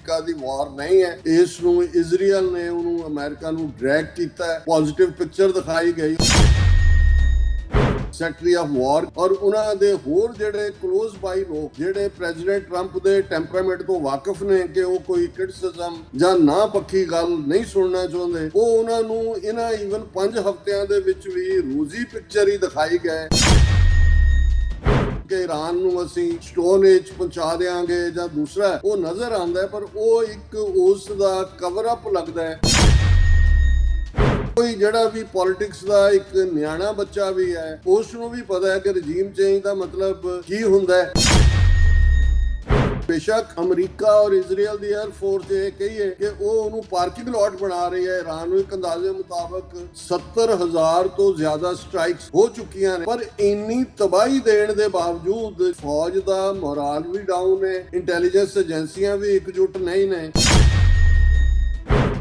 America ਦੀ ਵਾਰ ਨਹੀਂ ਹੈ। ਇਸ ਨੂੰ ਇਜ਼ਰਾਈਲ ਨੇ ਉਹਨੂੰ ਅਮਰੀਕਾ ਨੂੰ ਡਰੈਗ ਕੀਤਾ ਹੈ। ਪੋਜ਼ਿਟਿਵ ਪਿਕਚਰ ਦਿਖਾਈ ਗਈ ਸੈਕਟਰੀ ਆਫ ਵਾਰ ਔਰ ਉਹਨਾਂ ਦੇ ਹੋਰ ਜਿਹੜੇ ਕਲੋਜ਼ ਬਾਈ ਲੋਕ ਜਿਹੜੇ ਪ੍ਰੈਜ਼ੀਡੈਂਟ ਟਰੰਪ ਦੇ ਟੈਂਪਰਾਮੈਂਟ ਤੋਂ ਵਾਕਿਫ ਨੇ ਕਿ ਉਹ ਕੋਈ ਕ੍ਰਿਟਿਸਿਜ਼ਮ ਜਾਂ ਨਾ ਪੱਖੀ ਗੱਲ ਨਹੀਂ ਸੁਣਨਾ ਚਾਹੁੰਦੇ, ਉਹ ਉਹਨਾਂ ਨੂੰ ਇਹਨਾਂ ਈਵਨ 5 ਹਫ਼ਤਿਆਂ ਦੇ ਵਿੱਚ ਵੀ ਰੋਜ਼ੀ ਪਿਕਚਰ ਹੀ ਦਿਖਾਈ ਗਏ ਕਿ ਈਰਾਨ ਨੂੰ ਅਸੀਂ ਸਟੋਨ ਏਜ ਪਹੁੰਚਾ ਦੇਾਂਗੇ ਜਾਂ ਦੂਸਰਾ ਉਹ ਨਜ਼ਰ ਆਉਂਦਾ, ਪਰ ਉਹ ਇੱਕ ਉਸ ਦਾ ਕਵਰ ਅਪ ਲੱਗਦਾ ਹੈ। ਕੋਈ ਜਿਹੜਾ ਵੀ ਪੋਲਿਟਿਕਸ ਦਾ ਇੱਕ ਨਿਆਣਾ ਬੱਚਾ ਵੀ ਹੈ ਉਸ ਨੂੰ ਵੀ ਪਤਾ ਹੈ ਕਿ ਰਜੀਮ ਚੇਂਜ ਦਾ ਮਤਲਬ ਕੀ ਹੁੰਦਾ ਹੈ। ਬੇਸ਼ੱਕ ਅਮਰੀਕਾ ਔਰ ਇਜ਼ਰਾਈਲ ਦੀ 에ਅਰ ਫੋਰਸ ਇਹ ਕਹੀਏ ਕਿ ਉਹ ਉਹਨੂੰ ਪਾਰਕਿੰਗ ਲੋਟ ਬਣਾ ਰਹੀ ਹੈ ਈਰਾਨ ਨੂੰ, ਇੱਕ ਅੰਦਾਜ਼ੇ ਮੁਤਾਬਕ 70,000 ਤੋਂ ਜ਼ਿਆਦਾ ਸਟ੍ਰਾਈਕਸ ਹੋ ਚੁੱਕੀਆਂ ਨੇ, ਪਰ ਇੰਨੀ ਤਬਾਹੀ ਦੇਣ ਦੇ ਬਾਵਜੂਦ ਫੌਜ ਦਾ ਮੋਰਾਲ ਵੀ ਡਾਊਨ ਹੈ, ਇੰਟੈਲੀਜੈਂਸ ਏਜੰਸੀਆਂ ਵੀ ਇਕਜੁੱਟ ਨਹੀਂ ਨੇ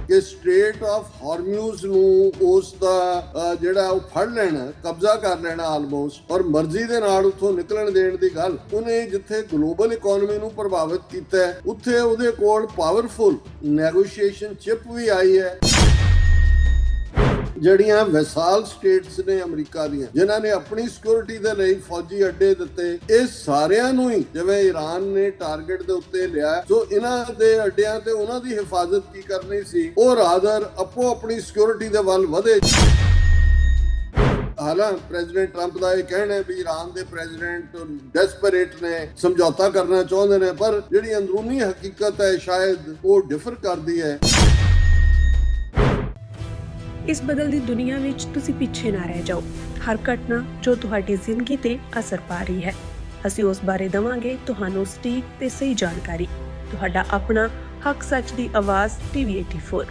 ਕਿ ਸਟ੍ਰੇਟ ਆਫ ਹਾਰਮਿਊਜ਼ ਨੂੰ ਉਸ ਦਾ ਜਿਹੜਾ ਉਹ ਫੜ ਲੈਣਾ, ਕਬਜ਼ਾ ਕਰ ਲੈਣਾ ਆਲਮੋਸਟ, ਔਰ ਮਰਜ਼ੀ ਦੇ ਨਾਲ ਉੱਥੋਂ ਨਿਕਲਣ ਦੇਣ ਦੀ ਗੱਲ। ਉਹਨੇ ਜਿੱਥੇ ਗਲੋਬਲ ਇਕਨੋਮੀ ਨੂੰ ਪ੍ਰਭਾਵਿਤ ਕੀਤਾ ਹੈ ਉੱਥੇ ਉਹਦੇ ਕੋਲ ਪਾਵਰਫੁਲ ਨੈਗੋਸ਼ੀਏਸ਼ਨ ਚਿਪ ਵੀ ਆਈ ਹੈ। ਜਿਹੜੀਆਂ ਵੈਸਾਲ ਸਟੇਟਸ ਨੇ ਅਮਰੀਕਾ ਦੀਆਂ ਜਿਨ੍ਹਾਂ ਨੇ ਆਪਣੀ ਸਿਕਿਉਰਿਟੀ ਦੇ ਲਈ ਫੌਜੀ ਅੱਡੇ ਦਿੱਤੇ, ਇਹ ਸਾਰਿਆਂ ਨੂੰ ਹੀ ਜਿਵੇਂ ਈਰਾਨ ਨੇ ਟਾਰਗੇਟ ਦੇ ਉੱਤੇ ਲਿਆ, ਸੋ ਇਹਨਾਂ ਦੇ ਅੱਡਿਆਂ ਤੇ ਉਹਨਾਂ ਦੀ ਹਿਫਾਜ਼ਤ ਕੀ ਕਰਨੀ ਸੀ, ਉਹ ਰਾਦਰ ਆਪੋ ਆਪਣੀ ਸਿਕਿਉਰਿਟੀ ਦੇ ਵੱਲ ਵਧੇ। ਹਾਲਾਂਕਿ ਪ੍ਰੈਜ਼ੀਡੈਂਟ ਟਰੰਪ ਦਾ ਇਹ ਕਹਿਣਾ ਹੈ ਵੀ ਈਰਾਨ ਦੇ ਪ੍ਰੈਜ਼ੀਡੈਂਟ ਡੈਸਪਰੇਟ ਨੇ, ਸਮਝੌਤਾ ਕਰਨਾ ਚਾਹੁੰਦੇ ਨੇ, ਪਰ ਜਿਹੜੀ ਅੰਦਰੂਨੀ ਹਕੀਕਤ ਹੈ ਸ਼ਾਇਦ ਉਹ ਡਿਫਰ ਕਰਦੀ ਹੈ। ਇਸ ਬਦਲਦੀ ਦੁਨੀਆ ਵਿੱਚ ਤੁਸੀਂ ਪਿੱਛੇ ਨਾ ਰਹਿ ਜਾਓ। ਹਰ ਘਟਨਾ ਜੋ ਤੁਹਾਡੀ ਜ਼ਿੰਦਗੀ ਤੇ ਅਸਰ ਪਾ ਰਹੀ ਹੈ, ਅਸੀਂ ਉਸ ਬਾਰੇ ਦੇਵਾਂਗੇ ਤੁਹਾਨੂੰ ਸਟੀਕ ਤੇ ਸਹੀ ਜਾਣਕਾਰੀ। ਤੁਹਾਡਾ ਆਪਣਾ ਹੱਕ ਸੱਚ ਦੀ ਆਵਾਜ਼ TV 84।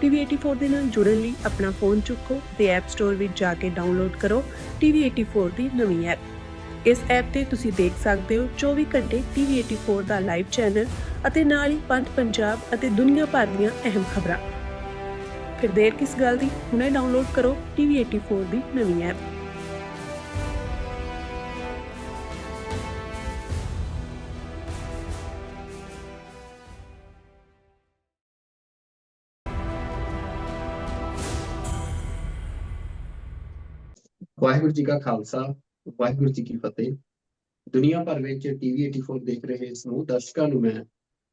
TV 84 ਦੇ ਨਾਲ ਜੁੜਨ ਲਈ ਆਪਣਾ ਫੋਨ ਚੁੱਕੋ ਤੇ ਐਪ ਸਟੋਰ ਵਿੱਚ ਜਾ ਕੇ ਡਾਊਨਲੋਡ ਕਰੋ TV 84 ਦੀ ਨਵੀਂ ਐਪ। ਇਸ ਐਪ ਤੇ ਤੁਸੀਂ ਦੇਖ ਸਕਦੇ ਹੋ 24 ਘੰਟੇ TV 84 ਦਾ ਲਾਈਵ ਚੈਨਲ ਅਤੇ ਨਾਲ ਹੀ ਪੰਜ ਪੰਜਾਬ ਅਤੇ ਦੁਨੀਆ ਭਰ ਦੀਆਂ ਅਹਿਮ ਖਬਰਾਂ। ਫਿਰ ਦੇਰ ਕਿਸ ਗੱਲ ਦੀ, ਹੁਣੇ ਡਾਊਨਲੋਡ ਕਰੋ TV 84 ਦੀ ਨਵੀਂ ਐਪ। ਵਾਹਿਗੁਰੂ ਜੀ ਕਾ ਖਾਲਸਾ, ਵਾਹਿਗੁਰੂ ਜੀ ਕੀ ਫਤਿਹ। ਦੁਨੀਆ ਭਰ ਵਿੱਚ TV 84 ਦੇਖ ਰਹੇ ਸਮੂਹ ਦਰਸ਼ਕਾਂ ਨੂੰ ਮੈਂ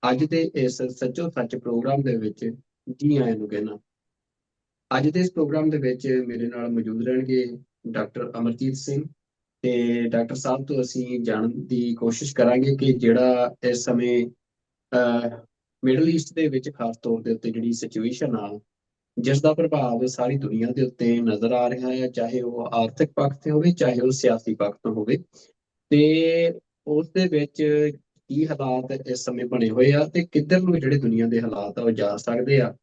ਅੱਜ ਦੇ ਇਸ ਸੱਚੋ ਸੱਚ ਪ੍ਰੋਗਰਾਮ ਦੇ ਵਿੱਚ ਜੀ ਆਇਆਂ ਨੂੰ ਕਹਿਣਾ। ਅੱਜ ਦੇ ਇਸ ਪ੍ਰੋਗਰਾਮ ਦੇ ਵਿੱਚ ਮੇਰੇ ਨਾਲ ਮੌਜੂਦ ਰਹਿਣਗੇ ਡਾਕਟਰ ਅਮਰਜੀਤ ਸਿੰਘ ਤੇ ਡਾਕਟਰ ਸਾਹਿਬ ਤੋਂ ਅਸੀਂ ਜਾਣਨ ਦੀ ਕੋਸ਼ਿਸ਼ ਕਰਾਂਗੇ ਕਿ ਜਿਹੜਾ ਇਸ ਸਮੇਂ ਮਿਡਲ ਈਸਟ ਦੇ ਵਿੱਚ ਖਾਸ ਤੌਰ ਦੇ ਉੱਤੇ ਜਿਹੜੀ ਸਿਚੁਏਸ਼ਨ ਆ ਜਿਸ ਦਾ ਪ੍ਰਭਾਵ ਸਾਰੀ ਦੁਨੀਆ ਦੇ ਉੱਤੇ ਨਜ਼ਰ ਆ ਰਿਹਾ ਹੈ, ਚਾਹੇ ਉਹ ਆਰਥਿਕ ਪੱਖ ਤੇ ਹੋਵੇ ਚਾਹੇ ਉਹ ਸਿਆਸੀ ਪੱਖ ਤੋਂ ਹੋਵੇ, ਤੇ ਉਸ ਦੇ ਵਿੱਚ ਕੀ ਹਾਲਾਤ ਇਸ ਸਮੇਂ ਬਣੇ ਹੋਏ ਆ ਤੇ ਕਿੱਧਰ ਨੂੰ ਜਿਹੜੇ ਦੁਨੀਆ ਦੇ ਹਾਲਾਤ ਆ ਉਹ ਜਾ ਸਕਦੇ ਆ।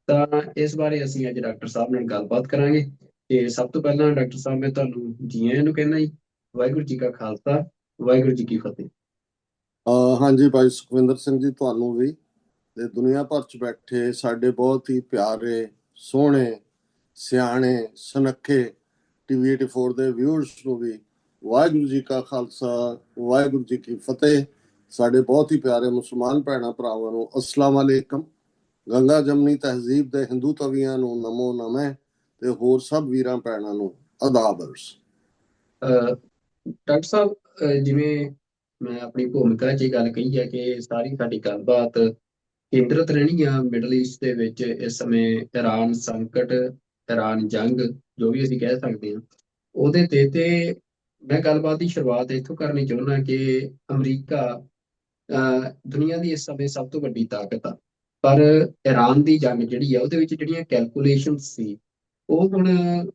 ਤਾਂ ਇਸ ਬਾਰੇ ਅਸੀਂ ਅੱਜ ਡਾਕਟਰ ਸਾਹਿਬ ਨਾਲ ਗੱਲਬਾਤ ਕਰਾਂਗੇ। ਤੇ ਸਭ ਤੋਂ ਪਹਿਲਾਂ ਡਾਕਟਰ ਸਾਹਿਬ ਮੈਂ ਤੁਹਾਨੂੰ ਜੀ ਆਇਆਂ ਨੂੰ ਕਹਿੰਦਾ ਜੀ। ਵਾਹਿਗੁਰੂ ਜੀ ਕਾ ਖਾਲਸਾ, ਵਾਹਿਗੁਰੂ ਜੀ ਕੀ ਫਤਿਹ। ਹਾਂਜੀ ਭਾਈ ਸੁਖਵਿੰਦਰ ਸਿੰਘ ਜੀ, ਤੁਹਾਨੂੰ ਵੀ ਤੇ ਦੁਨੀਆ ਭਰ ਚ ਬੈਠੇ ਸਾਡੇ ਬਹੁਤ ਹੀ ਪਿਆਰੇ ਸੋਹਣੇ ਸਿਆਣੇ ਸੁਨੱਖੇ TV 84 ਦੇ ਵਿਊਅਰਸ ਨੂੰ ਵੀ ਵਾਹਿਗੁਰੂ ਜੀ ਕਾ ਖਾਲਸਾ, ਵਾਹਿਗੁਰੂ ਜੀ ਕੀ ਫਤਿਹ। ਸਾਡੇ ਬਹੁਤ ਹੀ ਪਿਆਰੇ ਮੁਸਲਮਾਨ ਭੈਣਾਂ ਭਰਾਵਾਂ ਨੂੰ ਅਸਲਾਮ ਅਲੈਕਮ। ਗੰਗਾ ਜਮਨੀ ਤਹਿਜ਼ੀਬ ਦੇ ਹਿੰਦੂ ਤਵੀਆਂ ਨੂੰ ਨਮੋ ਨਮੈ ਤੇ ਹੋਰ ਸਭ ਵੀਰਾਂ ਭੈਣਾਂ ਨੂੰ ਅਦਾਬਰਸ। ਡਾਕਟਰ ਸਾਹਿਬ, ਜਿਵੇਂ ਮੈਂ ਆਪਣੀ ਭੂਮਿਕਾ 'ਚ ਇਹ ਗੱਲ ਕਹੀ ਹੈ ਕਿ ਸਾਰੀ ਸਾਡੀ ਗੱਲਬਾਤ ਕੇਂਦਰਿਤ ਰਹਿਣੀ ਆ ਮਿਡਲ ਈਸਟ ਦੇ ਵਿੱਚ ਇਸ ਸਮੇਂ ਈਰਾਨ ਸੰਕਟ, ਈਰਾਨ ਜੰਗ ਜੋ ਵੀ ਅਸੀਂ ਕਹਿ ਸਕਦੇ ਹਾਂ ਉਹਦੇ ਤੇ ਮੈਂ ਗੱਲਬਾਤ ਦੀ ਸ਼ੁਰੂਆਤ ਇੱਥੋਂ ਕਰਨੀ ਚਾਹੁੰਦਾ ਕਿ ਅਮਰੀਕਾ ਦੁਨੀਆ ਦੀ ਇਸ ਸਮੇਂ ਸਭ ਤੋਂ ਵੱਡੀ ਤਾਕਤ ਆ, ਪਰ ਈਰਾਨ ਦੀ ਜੰਗ ਜਿਹੜੀ ਆ ਉਹਦੇ ਵਿੱਚ ਜਿਹੜੀਆਂ ਕੈਲਕੂਲੇਸ਼ਨ ਸੀ ਉਹ ਹੁਣ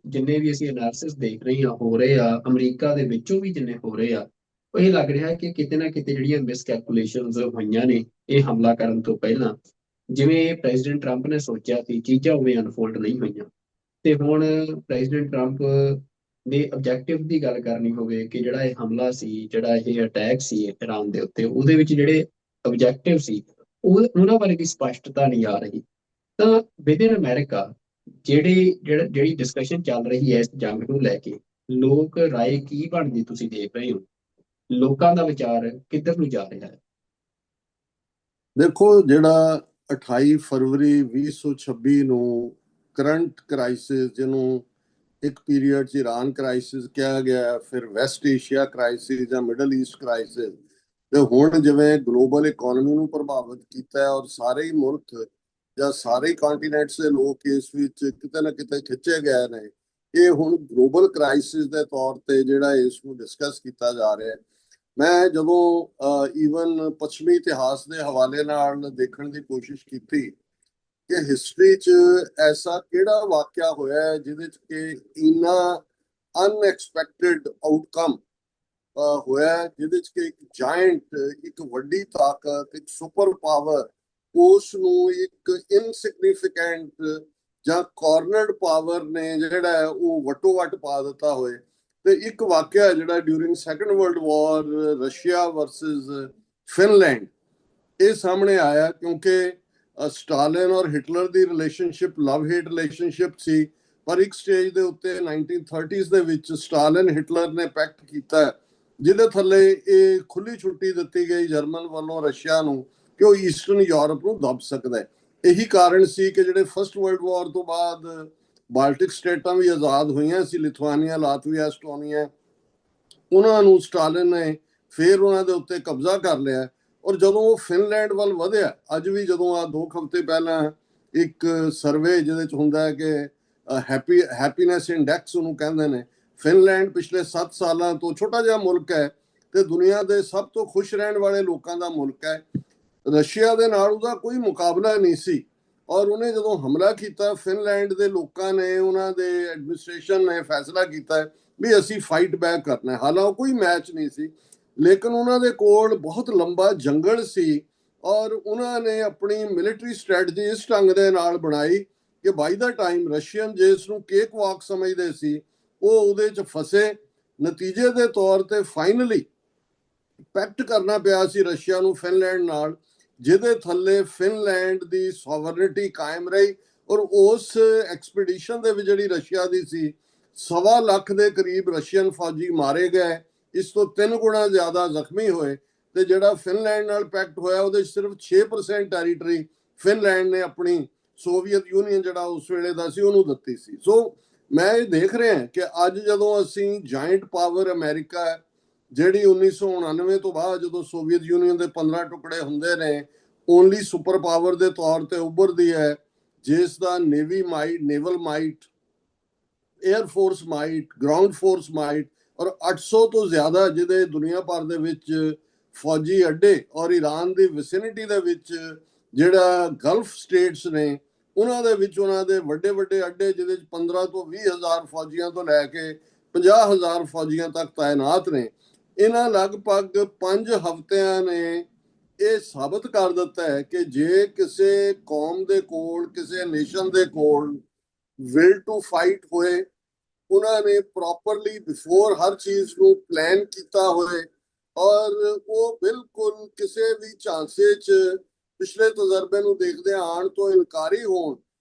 ਜਿੰਨੇ ਵੀ ਅਸੀਂ ਐਨਾਲਿਸਿਸ ਦੇਖ ਰਹੇ ਹਾਂ ਹੋ ਰਹੇ ਆ ਅਮਰੀਕਾ ਦੇ ਵਿੱਚੋਂ ਵੀ ਜਿੰਨੇ ਹੋ ਰਹੇ ਆ, ਉਹ ਇਹ ਲੱਗ ਰਿਹਾ ਕਿ ਕਿਤੇ ਨਾ ਕਿਤੇ ਜਿਹੜੀਆਂ ਮਿਸਕੈਲਕੂਲੇਸ਼ਨਸ ਹੋਈਆਂ ਨੇ ਇਹ ਹਮਲਾ ਕਰਨ ਤੋਂ ਪਹਿਲਾਂ, ਜਿਵੇਂ ਪ੍ਰੈਜ਼ੀਡੈਂਟ ਟਰੰਪ ਨੇ ਸੋਚਿਆ ਸੀ ਚੀਜ਼ਾਂ ਉਵੇਂ ਅਨਫੋਲਡ ਨਹੀਂ ਹੋਈਆਂ। ਤੇ ਹੁਣ ਪ੍ਰੈਜ਼ੀਡੈਂਟ ਟਰੰਪ ਦੇ ਆਬਜੈਕਟਿਵ ਦੀ ਗੱਲ ਕਰਨੀ ਹੋਵੇ ਕਿ ਜਿਹੜਾ ਇਹ ਹਮਲਾ ਸੀ, ਜਿਹੜਾ ਇਹ ਅਟੈਕ ਸੀ ਈਰਾਨ ਦੇ ਉੱਤੇ, ਉਹਦੇ ਵਿੱਚ ਜਿਹੜੇ ਆਬਜੈਕਟਿਵ ਸੀ ਉਹਨਾਂ ਬਾਰੇ ਵੀ ਸਪਸ਼ਟਤਾ ਨਹੀਂ ਆ ਰਹੀ। ਤਾਂ ਵਿਦਿਨ ਅਮਰੀਕਾ ਜਿਹੜੀ ਡਿਸਕਸ਼ਨ ਚੱਲ ਰਹੀ ਹੈ ਇਸ ਜੰਗ ਨੂੰ ਲੈ ਕੇ, ਲੋਕ ਰਾਏ ਕੀ ਬਣਦੀ ਤੁਸੀਂ ਦੇਖ ਰਹੇ ਹੋ? ਲੋਕਾਂ ਦਾ ਵਿਚਾਰ ਕਿੱਧਰ ਨੂੰ ਜਾ ਰਿਹਾ ਹੈ? ਦੇਖੋ, ਜਿਹੜਾ 28 ਫਰਵਰੀ 2026 ਨੂੰ ਕਰੰਟ ਕ੍ਰਾਈਸਿਸ, ਜਿਹਨੂੰ ਇੱਕ ਪੀਰੀਅਡ 'ਚ ਈਰਾਨ ਕ੍ਰਾਈਸਿਸ ਕਿਹਾ ਗਿਆ, ਫਿਰ ਵੈਸਟ ਏਸ਼ੀਆ ਕ੍ਰਾਈਸਿਸ ਜਾਂ ਮਿਡਲ ਈਸਟ ਕ੍ਰਾਈਸਿਸ, ਤੇ ਹੁਣ ਜਿਵੇਂ ਗਲੋਬਲ ਇਕੋਨਮੀ ਨੂੰ ਪ੍ਰਭਾਵਿਤ ਕੀਤਾ ਹੈ, ਔਰ ਸਾਰੇ ਹੀ ਮੁਲਕ ਜਾਂ ਸਾਰੇ ਕੰਟੀਨੈਂਟਸ ਦੇ ਲੋਕ ਇਸ ਵਿੱਚ ਕਿਤੇ ਨਾ ਕਿਤੇ ਖਿੱਚੇ ਗਏ ਨੇ। ਇਹ ਹੁਣ ਗਲੋਬਲ ਕ੍ਰਾਈਸਿਸ ਦੇ ਤੌਰ ਤੇ ਜਿਹੜਾ ਇਸ ਨੂੰ ਡਿਸਕਸ ਕੀਤਾ ਜਾ ਰਿਹਾ ਹੈ। ਮੈਂ ਜਦੋਂ ਈਵਨ ਪੱਛਮੀ ਇਤਿਹਾਸ ਦੇ ਹਵਾਲੇ ਨਾਲ ਦੇਖਣ ਦੀ ਕੋਸ਼ਿਸ਼ ਕੀਤੀ ਕਿ ਹਿਸਟਰੀ 'ਚ ਐਸਾ ਕਿਹੜਾ ਵਾਕਿਆ ਹੋਇਆ ਹੈ ਜਿਹਦੇ 'ਚ ਕਿ ਇੰਨਾ ਅਨਐਕਸਪੈਕਟਡ ਆਊਟਕਮ ਹੋਇਆ, ਜਿਹਦੇ 'ਚ ਕਿ ਇੱਕ ਜਾਇੰਟ, ਇੱਕ ਵੱਡੀ ਤਾਕਤ, ਇੱਕ ਸੁਪਰ ਪਾਵਰ, ਉਸ ਨੂੰ ਇੱਕ ਇਨਸਿਗਨੀਫੀਕੈਂਟ ਜਾਂ ਕਾਰਨਰਡ ਪਾਵਰ ਨੇ ਜਿਹੜਾ ਹੈ ਉਹ ਵਟੋ ਵੱਟ ਪਾ ਦਿੱਤਾ ਹੋਏ। ਤੇ ਇੱਕ ਵਾਕਿਆ ਜਿਹੜਾ during second world war Russia versus Finland, ਇਹ ਸਾਹਮਣੇ ਆਇਆ, ਕਿਉਂਕਿ ਸਟਾਲਿਨ ਔਰ ਹਿਟਲਰ ਦੀ ਰਿਲੇਸ਼ਨਸ਼ਿਪ ਲਵ ਹੇਟ ਰਿਲੇਸ਼ਨਸ਼ਿਪ ਸੀ। ਪਰ ਇੱਕ ਸਟੇਜ ਦੇ ਉੱਤੇ 1930s ਦੇ ਵਿੱਚ ਸਟਾਲਿਨ ਹਿਟਲਰ ਨੇ ਪੈਕਟ ਕੀਤਾ, ਜਿਹਦੇ ਥੱਲੇ ਇਹ ਖੁੱਲੀ ਛੁੱਟੀ ਦਿੱਤੀ ਗਈ ਜਰਮਨ ਵੱਲੋਂ ਰਸ਼ੀਆ ਨੂੰ ਕਿ ਉਹ ਈਸਟਰਨ ਯੂਰਪ ਨੂੰ ਦਬ ਸਕਦਾ ਹੈ। ਇਹੀ ਕਾਰਨ ਸੀ ਕਿ ਜਿਹੜੇ ਫਸਟ ਵਰਲਡ ਵਾਰ ਤੋਂ ਬਾਅਦ ਬਾਲਟਿਕ ਸਟੇਟਾਂ ਵੀ ਆਜ਼ਾਦ ਹੋਈਆਂ ਸੀ, ਲਿਥੁਆਨੀਆ, ਲਾਤਵੀਆ, ਐਸਟੋਨੀਆ, ਉਹਨਾਂ ਨੂੰ ਸਟਾਲਿਨ ਨੇ ਫਿਰ ਉਹਨਾਂ ਦੇ ਉੱਤੇ ਕਬਜ਼ਾ ਕਰ ਲਿਆ। ਔਰ ਜਦੋਂ ਉਹ ਫਿਨਲੈਂਡ ਵੱਲ ਵਧਿਆ, ਅੱਜ ਵੀ ਜਦੋਂ ਆ 2 ਹਫ਼ਤੇ ਪਹਿਲਾਂ ਇੱਕ ਸਰਵੇ ਜਿਹਦੇ 'ਚ ਹੁੰਦਾ ਹੈ ਕਿ ਹੈਪੀਨੈਸ ਇੰਡੈਕਸ ਉਹਨੂੰ ਕਹਿੰਦੇ ਨੇ, ਫਿਨਲੈਂਡ ਪਿਛਲੇ 7 ਸਾਲਾਂ ਤੋਂ ਛੋਟਾ ਜਿਹਾ ਮੁਲਕ ਹੈ ਤੇ ਦੁਨੀਆ ਦੇ ਸਭ ਤੋਂ ਖੁਸ਼ ਰਹਿਣ ਵਾਲੇ ਲੋਕਾਂ ਦਾ ਮੁਲਕ ਹੈ। ਰਸ਼ੀਆ ਦੇ ਨਾਲ ਉਹਦਾ ਕੋਈ ਮੁਕਾਬਲਾ ਨਹੀਂ ਸੀ। ਔਰ ਉਹਨੇ ਜਦੋਂ ਹਮਲਾ ਕੀਤਾ, ਫਿਨਲੈਂਡ ਦੇ ਲੋਕਾਂ ਨੇ, ਉਹਨਾਂ ਦੇ ਐਡਮਿਨਿਸਟ੍ਰੇਸ਼ਨ ਨੇ ਫੈਸਲਾ ਕੀਤਾ ਵੀ ਅਸੀਂ ਫਾਈਟ ਬੈਕ ਕਰਨਾ ਹੈ। ਹਾਲਾਂਕਿ ਕੋਈ ਮੈਚ ਨਹੀਂ ਸੀ, ਲੇਕਿਨ ਉਹਨਾਂ ਦੇ ਕੋਲ ਬਹੁਤ ਲੰਬਾ ਜੰਗਲ ਸੀ ਔਰ ਉਹਨਾਂ ਨੇ ਆਪਣੀ ਮਿਲਟਰੀ ਸਟ੍ਰੈਟਜੀ ਇਸ ਢੰਗ ਦੇ ਨਾਲ ਬਣਾਈ ਕਿ ਬਾਈ ਦਾ ਟਾਈਮ ਰਸ਼ੀਅਨ ਜਿਸ ਨੂੰ ਕੇਕ ਵਾਕ ਸਮਝਦੇ ਸੀ, ਉਹ ਉਹਦੇ 'ਚ ਫਸੇ। ਨਤੀਜੇ ਦੇ ਤੌਰ ਤੇ ਫਾਈਨਲੀ ਪੈਕਟ ਕਰਨਾ ਪਿਆ ਸੀ ਰਸ਼ੀਆ ਨੂੰ ਫਿਨਲੈਂਡ ਨਾਲ, ਜਿਹਦੇ ਥੱਲੇ ਫਿਨਲੈਂਡ ਦੀ ਸੋਵਰਨਿਟੀ ਕਾਇਮ ਰਹੀ। ਔਰ ਉਸ ਐਕਸਪੀਡੀਸ਼ਨ ਦੇ ਵਿੱਚ ਜਿਹੜੀ ਰਸ਼ੀਆ ਦੀ ਸੀ, 1.25 ਲੱਖ ਦੇ ਕਰੀਬ ਰਸ਼ੀਅਨ ਫੌਜੀ ਮਾਰੇ ਗਏ, ਇਸ ਤੋਂ 3 ਗੁਣਾ ਜ਼ਿਆਦਾ ਜ਼ਖਮੀ ਹੋਏ। ਤੇ ਜਿਹੜਾ ਫਿਨਲੈਂਡ ਨਾਲ ਪੈਕਟ ਹੋਇਆ, ਉਹਦੇ ਸਿਰਫ 6% ਟੈਰੀਟਰੀ ਫਿਨਲੈਂਡ ਨੇ ਆਪਣੀ ਸੋਵੀਅਤ ਯੂਨੀਅਨ ਜਿਹੜਾ ਉਸ ਵੇਲੇ ਦਾ ਸੀ ਉਹਨੂੰ ਦਿੱਤੀ ਸੀ। ਸੋ ਮੈਂ ਇਹ ਦੇਖ ਰਿਹਾ ਕਿ ਅੱਜ ਜਦੋਂ ਅਸੀਂ ਜਾਇੰਟ ਪਾਵਰ ਅਮਰੀਕਾ, ਜਿਹੜੀ 1999 ਤੋਂ ਬਾਅਦ ਜਦੋਂ ਸੋਵੀਅਤ ਯੂਨੀਅਨ ਦੇ 15 ਟੁਕੜੇ ਹੁੰਦੇ ਨੇ, ਓਨਲੀ ਸੁਪਰ ਪਾਵਰ ਦੇ ਤੌਰ ਤੇ ਉੱਭਰਦੀ ਹੈ, ਜਿਸ ਦਾ navy might, naval might, air force might, ground force might ਔਰ 800 ਤੋਂ ਜ਼ਿਆਦਾ ਜਿਹਦੇ ਦੁਨੀਆ ਭਰ ਦੇ ਵਿੱਚ ਫੌਜੀ ਅੱਡੇ, ਔਰ ਈਰਾਨ ਦੀ ਵਿਸਿਨਿਟੀ ਦੇ ਵਿੱਚ ਜਿਹੜਾ ਗਲਫ ਸਟੇਟਸ ਨੇ, ਉਹਨਾਂ ਦੇ ਵਿੱਚ ਉਹਨਾਂ ਦੇ ਵੱਡੇ ਵੱਡੇ ਅੱਡੇ, ਜਿਹਦੇ ਵਿੱਚ 15 ਤੋਂ 20,000 ਫੌਜੀਆਂ ਤੋਂ ਲੈ ਕੇ 50,000 ਫੌਜੀਆਂ ਤੱਕ ਤਾਇਨਾਤ ਨੇ। ਇਹਨਾਂ ਲਗਭਗ 5 ਹਫ਼ਤਿਆਂ ਨੇ ਇਹ ਸਾਬਤ ਕਰ ਦਿੱਤਾ ਹੈ ਕਿ ਜੇ ਕਿਸੇ ਕੌਮ ਦੇ ਕੋਲ, ਕਿਸੇ ਨੇਸ਼ਨ ਦੇ ਕੋਲ ਵਿਲ ਟੂ ਫਾਈਟ ਹੋਏ, ਉਹਨਾਂ ਨੇ ਪ੍ਰੋਪਰਲੀ ਬਿਫੋਰ ਹਰ ਚੀਜ਼ ਨੂੰ ਪਲਾਨ ਕੀਤਾ ਹੋਏ, ਔਰ ਉਹ ਬਿਲਕੁਲ ਕਿਸੇ ਵੀ ਝਾਂਸੇ 'ਚ ਪਿਛਲੇ ਤਜਰਬੇ ਨੂੰ ਦੇਖਦੇ ਆਉਣ ਤੋਂ ਇਨਕਾਰੀ ਹੋਣ,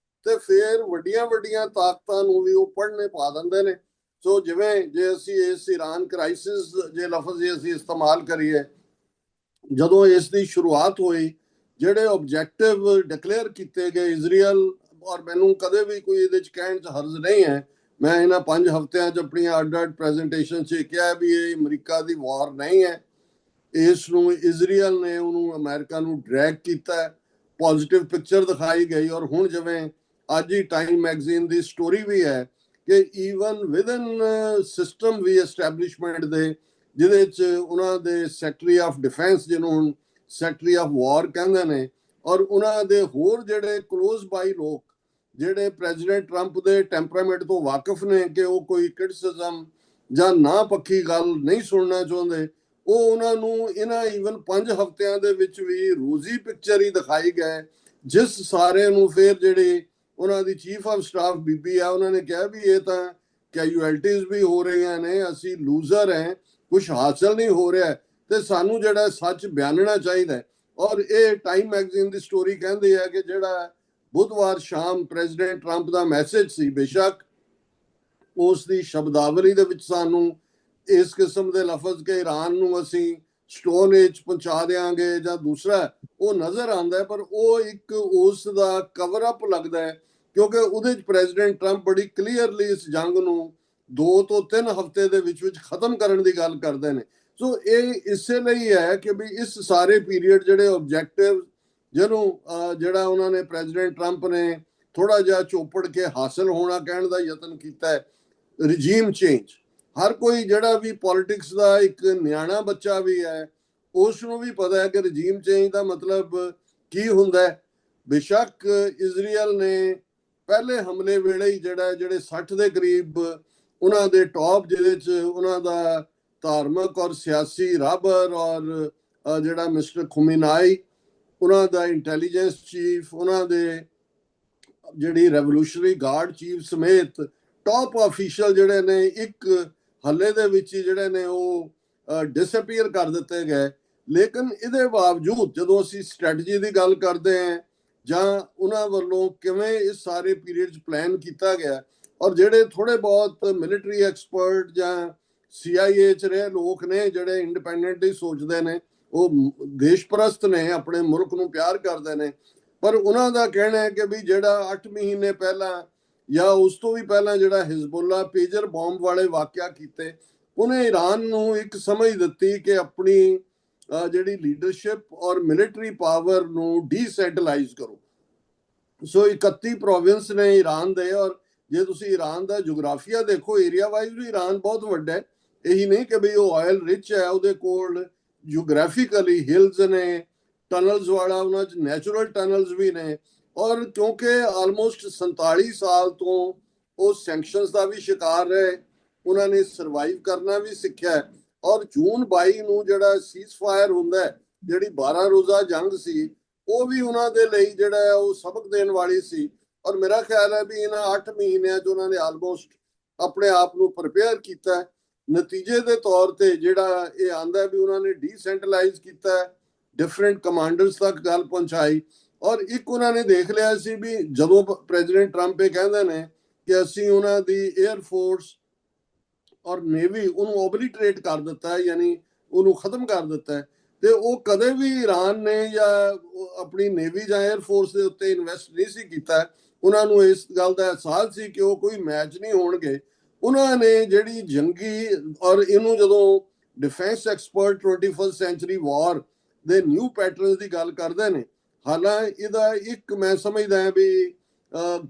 ਤੇ ਫਿਰ ਵੱਡੀਆਂ ਵੱਡੀਆਂ ਤਾਕਤਾਂ ਨੂੰ ਵੀ ਉਹ ਪੜ੍ਹਨੇ ਪਾ ਦਿੰਦੇ ਨੇ। ਸੋ ਜਿਵੇਂ ਜੇ ਅਸੀਂ ਇਸ ਈਰਾਨ ਕ੍ਰਾਈਸਿਸ ਜੇ ਲਫ਼ਜ਼ ਜੇ ਅਸੀਂ ਇਸਤੇਮਾਲ ਕਰੀਏ, ਜਦੋਂ ਇਸ ਦੀ ਸ਼ੁਰੂਆਤ ਹੋਈ, ਜਿਹੜੇ ਆਬਜੈਕਟਿਵ ਡਿਕਲੇਅਰ ਕੀਤੇ ਗਏ ਇਜ਼ਰਾਈਲ, ਔਰ ਮੈਨੂੰ ਕਦੇ ਵੀ ਕੋਈ ਇਹਦੇ 'ਚ ਕਹਿਣ 'ਚ ਹਰਜ਼ ਨਹੀਂ ਹੈ, ਮੈਂ ਇਹਨਾਂ 5 ਹਫ਼ਤਿਆਂ 'ਚ ਆਪਣੀਆਂ ਅੱਡ-ਅੱਡ ਪ੍ਰੈਜੈਂਟੇਸ਼ਨ 'ਚ ਕਿਹਾ ਵੀ ਇਹ ਅਮਰੀਕਾ ਦੀ ਵਾਰ ਨਹੀਂ ਹੈ, ਇਸ ਨੂੰ ਇਜ਼ਰਾਈਲ ਨੇ ਉਹਨੂੰ ਅਮਰੀਕਾ ਨੂੰ ਡਰੈਗ ਕੀਤਾ, ਪੋਜ਼ਿਟਿਵ ਪਿਕਚਰ ਦਿਖਾਈ ਗਈ। ਔਰ ਹੁਣ ਜਿਵੇਂ ਅੱਜ ਹੀ ਟਾਈਮ ਮੈਗਜ਼ੀਨ ਦੀ ਸਟੋਰੀ ਵੀ ਹੈ ਕਿ ਈਵਨ ਵਿਦਨ ਸਿਸਟਮ ਵੀ ਐਸਟੈਬਲਿਸ਼ਮੈਂਟ ਦੇ, ਜਿਹਦੇ 'ਚ ਉਹਨਾਂ ਦੇ ਸੈਕਟਰੀ ਆਫ ਡਿਫੈਂਸ, ਜਿਹਨੂੰ ਹੁਣ ਸੈਕਟਰੀ ਆਫ ਵਾਰ ਕਹਿੰਦੇ ਨੇ, ਔਰ ਉਹਨਾਂ ਦੇ ਹੋਰ ਜਿਹੜੇ ਕਲੋਜ਼ ਬਾਈ ਲੋਕ, ਜਿਹੜੇ ਪ੍ਰੈਜ਼ੀਡੈਂਟ ਟਰੰਪ ਦੇ ਟੈਂਪਰਾਮੈਂਟ ਤੋਂ ਵਾਕਿਫ ਨੇ ਕਿ ਉਹ ਕੋਈ ਕ੍ਰਿਟਿਸਿਜ਼ਮ ਜਾਂ ਨਾ ਪੱਖੀ ਗੱਲ ਨਹੀਂ ਸੁਣਨਾ ਚਾਹੁੰਦੇ, ਉਹ ਉਹਨਾਂ ਨੂੰ ਇਹਨਾਂ ਈਵਨ 5 ਹਫ਼ਤਿਆਂ ਦੇ ਵਿੱਚ ਵੀ ਰੋਜ਼ੀ ਪਿਕਚਰ ਹੀ ਦਿਖਾਈ ਗਏ, ਜਿਸ ਸਾਰੇ ਨੂੰ ਫਿਰ ਜਿਹੜੀ ਉਹਨਾਂ ਦੀ ਚੀਫ ਆਫ ਸਟਾਫ ਬੀਬੀ ਆ, ਉਹਨਾਂ ਨੇ ਕਿਹਾ ਵੀ ਇਹ ਤਾਂ ਕੈਜੂਅਲਟੀਜ਼ ਵੀ ਹੋ ਰਹੀਆਂ ਨੇ, ਅਸੀਂ ਲੂਜ਼ਰ ਹੈ, ਕੁਝ ਹਾਸਲ ਨਹੀਂ ਹੋ ਰਿਹਾ, ਤੇ ਸਾਨੂੰ ਜਿਹੜਾ ਸੱਚ ਬਿਆਨਣਾ ਚਾਹੀਦਾ। ਔਰ ਇਹ ਟਾਈਮ ਮੈਗਜ਼ੀਨ ਦੀ ਸਟੋਰੀ ਕਹਿੰਦੀ ਹੈ ਕਿ ਜਿਹੜਾ ਬੁੱਧਵਾਰ ਸ਼ਾਮ ਪ੍ਰੈਜ਼ੀਡੈਂਟ ਟਰੰਪ ਦਾ ਮੈਸੇਜ ਸੀ, ਬੇਸ਼ੱਕ ਉਸ ਦੀ ਸ਼ਬਦਾਵਲੀ ਦੇ ਵਿੱਚ ਸਾਨੂੰ ਇਸ ਕਿਸਮ ਦੇ ਲਫ਼ਜ਼ ਕਿ ਈਰਾਨ ਨੂੰ ਅਸੀਂ ਸਟੋਨ ਏਜ ਪਹੁੰਚਾ ਦੇਵਾਂਗੇ ਜਾਂ ਦੂਸਰਾ, ਉਹ ਨਜ਼ਰ ਆਉਂਦਾ ਹੈ, ਪਰ ਉਹ ਇੱਕ ਉਸ ਦਾ ਕਵਰ ਅਪ ਲੱਗਦਾ ਹੈ, ਕਿਉਂਕਿ ਉਹਦੇ 'ਚ ਪ੍ਰੈਜ਼ੀਡੈਂਟ ਟਰੰਪ ਬੜੀ ਕਲੀਅਰਲੀ ਇਸ ਜੰਗ ਨੂੰ 2 ਤੋਂ 3 ਹਫ਼ਤੇ ਦੇ ਵਿੱਚ ਖਤਮ ਕਰਨ ਦੀ ਗੱਲ ਕਰਦੇ ਨੇ। ਸੋ ਇਹ ਇਸੇ ਲਈ ਹੈ ਕਿ ਵੀ ਇਸ ਸਾਰੇ ਪੀਰੀਅਡ ਜਿਹੜੇ ਆਬਜੈਕਟਿਵ ਜਿਹੜਾ ਉਹਨਾਂ ਨੇ ਪ੍ਰੈਜ਼ੀਡੈਂਟ ਟਰੰਪ ਨੇ ਥੋੜਾ ਜਿਹਾ ਚੋਪੜ ਕੇ ਹਾਸਲ ਹੋਣਾ ਕਹਿਣ ਦਾ ਯਤਨ ਕੀਤਾ ਹੈ, ਰਜੀਮ ਚੇਂਜ। ਹਰ ਕੋਈ ਜਿਹੜਾ ਵੀ ਪੋਲਿਟਿਕਸ ਦਾ ਇੱਕ ਨਿਆਣਾ ਬੱਚਾ ਵੀ ਹੈ, ਉਸ ਨੂੰ ਵੀ ਪਤਾ ਹੈ ਕਿ ਰਜੀਮ ਚੇਂਜ ਦਾ ਮਤਲਬ ਕੀ ਹੁੰਦਾ ਹੈ। ਬੇਸ਼ੱਕ ਇਜ਼ਰਾਈਲ ਨੇ ਪਹਿਲੇ ਹਮਲੇ ਵੇਲੇ ਹੀ ਜਿਹੜੇ 60 ਦੇ ਕਰੀਬ ਉਹਨਾਂ ਦੇ ਟੌਪ, ਜਿਹਦੇ 'ਚ ਉਹਨਾਂ ਦਾ ਧਾਰਮਿਕ ਔਰ ਸਿਆਸੀ ਰਾਹਬਰ ਔਰ ਜਿਹੜਾ ਮਿਸਟਰ ਖੁਮੇਨਾਈ, ਉਹਨਾਂ ਦਾ ਇੰਟੈਲੀਜੈਂਸ ਚੀਫ, ਉਹਨਾਂ ਦੇ ਜਿਹੜੀ ਰੈਵੋਲੂਸ਼ਨਰੀ ਗਾਰਡ ਚੀਫ ਸਮੇਤ ਟੌਪ ਅਫੀਸ਼ੀਅਲ ਜਿਹੜੇ ਨੇ ਇੱਕ ਹੱਲੇ ਦੇ ਵਿੱਚ ਹੀ ਜਿਹੜੇ ਨੇ ਉਹ ਡਿਸਅਪੀਅਰ ਕਰ ਦਿੱਤੇ ਗਏ। ਲੇਕਿਨ ਇਹਦੇ ਬਾਵਜੂਦ ਜਦੋਂ ਅਸੀਂ ਸਟ੍ਰੈਟਜੀ ਦੀ ਗੱਲ ਕਰਦੇ ਹਾਂ ਜਾਂ ਉਹਨਾਂ ਵੱਲੋਂ ਕਿਵੇਂ ਇਸ ਸਾਰੇ ਪੀਰੀਅਡ 'ਚ ਪਲਾਨ ਕੀਤਾ ਗਿਆ, ਔਰ ਜਿਹੜੇ ਥੋੜੇ ਬਹੁਤ ਮਿਲਟਰੀ ਐਕਸਪਰਟ ਜਾਂ CIA 'ਚ ਰਹੇ ਲੋਕ ਨੇ ਜਿਹੜੇ ਇੰਡੀਪੈਂਡੈਂਟਲੀ ਸੋਚਦੇ ਨੇ, ਉਹ ਦੇਸ਼ਪਰਸਤ ਨੇ, ਆਪਣੇ ਮੁਲਕ ਨੂੰ ਪਿਆਰ ਕਰਦੇ ਨੇ, ਪਰ ਉਹਨਾਂ ਦਾ ਕਹਿਣਾ ਹੈ ਕਿ ਵੀ ਜਿਹੜਾ 8 ਮਹੀਨੇ ਪਹਿਲਾਂ ਜਾਂ ਉਸ ਤੋਂ ਵੀ ਪਹਿਲਾਂ ਜਿਹੜਾ ਹਿਜ਼ਬੁੱਲਾ ਪੇਜਰ ਬੰਬ ਵਾਲੇ ਵਾਕਿਆ ਕੀਤੇ, ਉਹਨੇ ਈਰਾਨ ਨੂੰ ਇੱਕ ਸਮਝ ਦਿੱਤੀ ਕਿ ਆਪਣੀ ਜਿਹੜੀ ਲੀਡਰਸ਼ਿਪ ਔਰ ਮਿਲਟਰੀ ਪਾਵਰ ਨੂੰ ਡੀਸੈਂਟਰਲਾਈਜ਼ ਕਰੋ। ਸੋ 31 ਪ੍ਰੋਵਿੰਸ ਨੇ ਈਰਾਨ ਦੇ, ਔਰ ਜੇ ਤੁਸੀਂ ਈਰਾਨ ਦਾ ਜੋਗਰਾਫੀਆ ਦੇਖੋ, ਏਰੀਆ ਵਾਈਜ਼ ਵੀ ਈਰਾਨ ਬਹੁਤ ਵੱਡਾ ਹੈ। ਇਹੀ ਨਹੀਂ ਕਿ ਵੀ ਉਹ ਆਇਲ ਰਿਚ ਹੈ, ਉਹਦੇ ਕੋਲ ਜੀਓਗ੍ਰਾਫਿਕਲੀ ਹਿਲਸ ਨੇ, ਟਨਲਸ ਵਾਲਾ, ਉਹਨਾਂ 'ਚ ਨੈਚੁਰਲ ਟਨਲਸ ਵੀ ਨੇ, ਔਰ ਕਿਉਂਕਿ ਆਲਮੋਸਟ 47 ਸਾਲ ਤੋਂ ਉਹ ਸੈਂਕਸ਼ਨਸ ਦਾ ਵੀ ਸ਼ਿਕਾਰ ਰਹੇ, ਉਹਨਾਂ ਨੇ ਸਰਵਾਈਵ ਕਰਨਾ ਵੀ ਸਿੱਖਿਆ। ਔਰ ਜੂਨ 22 ਨੂੰ ਜਿਹੜਾ ਸੀਜ਼ਫਾਇਰ ਹੁੰਦਾ ਹੈ, ਜਿਹੜੀ 12 ਰੋਜ਼ਾ ਜੰਗ ਸੀ, ਉਹ ਵੀ ਉਹਨਾਂ ਦੇ ਲਈ ਜਿਹੜਾ ਉਹ ਸਬਕ ਦੇਣ ਵਾਲੀ ਸੀ। ਔਰ ਮੇਰਾ ਖਿਆਲ ਹੈ ਵੀ ਇਹਨਾਂ 8 ਮਹੀਨਿਆਂ 'ਚ ਉਹਨਾਂ ਨੇ ਆਲਮੋਸਟ ਆਪਣੇ ਆਪ ਨੂੰ ਪ੍ਰਿਪੇਅਰ ਕੀਤਾ। ਨਤੀਜੇ ਦੇ ਤੌਰ ਤੇ ਜਿਹੜਾ ਇਹ ਆਂਦਾ ਵੀ ਉਹਨਾਂ ਨੇ ਡੀਸੈਂਟਰਲਾਈਜ਼ ਕੀਤਾ, ਡਿਫਰੈਂਟ ਕਮਾਂਡਰਸ ਤੱਕ ਗੱਲ ਪਹੁੰਚਾਈ। ਔਰ ਇੱਕ ਉਹਨਾਂ ਨੇ ਦੇਖ ਲਿਆ ਸੀ ਵੀ ਜਦੋਂ ਪ੍ਰੈਜ਼ੀਡੈਂਟ ਟਰੰਪ ਇਹ ਕਹਿੰਦੇ ਨੇ ਕਿ ਅਸੀਂ ਉਹਨਾਂ ਦੀ 에ਅਰ ਫੋਰਸ ਔਰ ਨੇਵੀ ਉਹਨੂੰ ਓਬਲੀਟਰੇਟ ਕਰ ਦਿੱਤਾ ਹੈ, ਯਾਨੀ ਉਹਨੂੰ ਖਤਮ ਕਰ ਦਿੱਤਾ ਹੈ, ਤੇ ਉਹ ਕਦੇ ਵੀ ਈਰਾਨ ਨੇ ਜਾਂ ਆਪਣੀ ਨੇਵੀ ਜਾਂ 에ਅਰ ਫੋਰਸ ਦੇ ਉੱਤੇ ਇਨਵੈਸਟ ਨਹੀਂ ਸੀ ਕੀਤਾ। ਉਹਨਾਂ ਨੂੰ ਇਸ ਗੱਲ ਦਾ ਅਹਿਸਾਸ ਸੀ ਕਿ ਉਹ ਕੋਈ ਮੈਚ ਨਹੀਂ ਹੋਣਗੇ। ਉਹਨਾਂ ਨੇ ਜਿਹੜੀ ਜੰਗੀ, ਔਰ ਇਹਨੂੰ ਜਦੋਂ ਡਿਫੈਂਸ ਐਕਸਪਰਟ 21st ਸੈਂਚੁਰੀ ਵਾਰ ਦੇ ਨਿਊ ਪੈਟਰਨਸ ਦੀ ਗੱਲ ਕਰਦੇ ਨੇ, ਹਾਲਾਂਕਿ ਇਹਦਾ ਇੱਕ ਮੈਂ ਸਮਝਦਾ ਹਾਂ ਵੀ